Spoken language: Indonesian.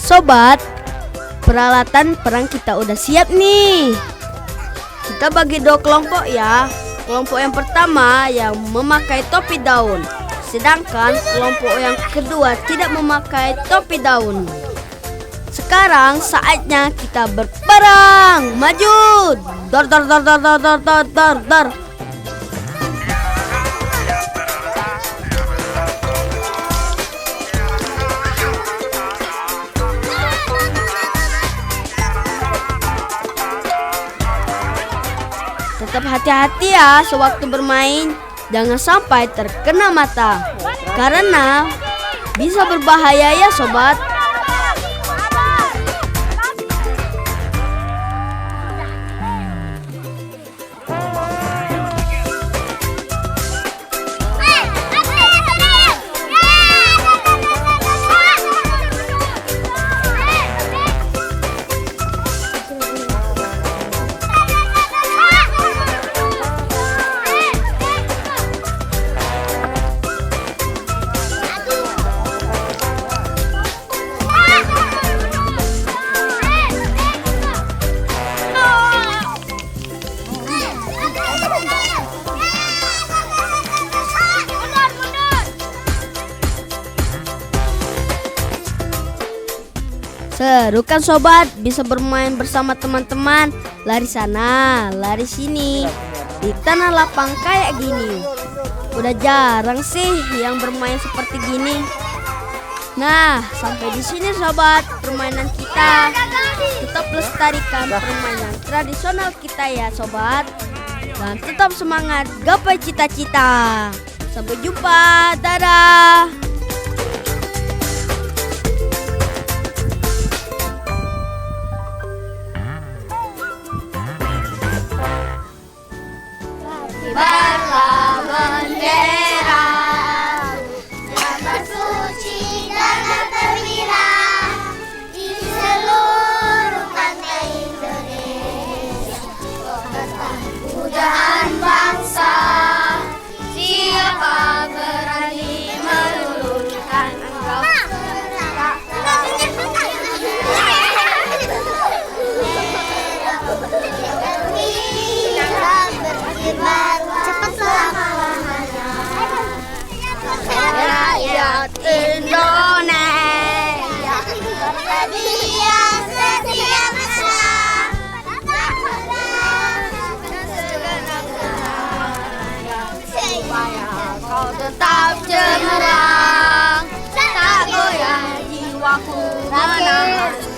Sobat, peralatan perang kita udah siap nih. Kita bagi dua kelompok ya. Kelompok yang pertama yang memakai topi daun, sedangkan kelompok yang kedua tidak memakai topi daun. Sekarang saatnya kita berperang. Maju! Dor dor dor dor dor dor dor dor dor. Tetap hati-hati ya sewaktu bermain, jangan sampai terkena mata, karena bisa berbahaya ya sobat. Seru kan sobat, bisa bermain bersama teman-teman, lari sana, lari sini, di tanah lapang kayak gini. Udah jarang sih yang bermain seperti gini. Nah, sampai di sini sobat permainan kita. Tetap lestarikan permainan tradisional kita ya sobat. Dan tetap semangat gapai cita-cita. Sampai jumpa, dadah. Kibarlah bendera yang bersuci dan terwira di seluruh pantai Indonesia. Pujaan bangsa, siapa berani meluluhkan engkau? Rakyat Indonesia bersedia setia mesra, supaya kau tetap cemerlang, tak goyah jiwaku menahan.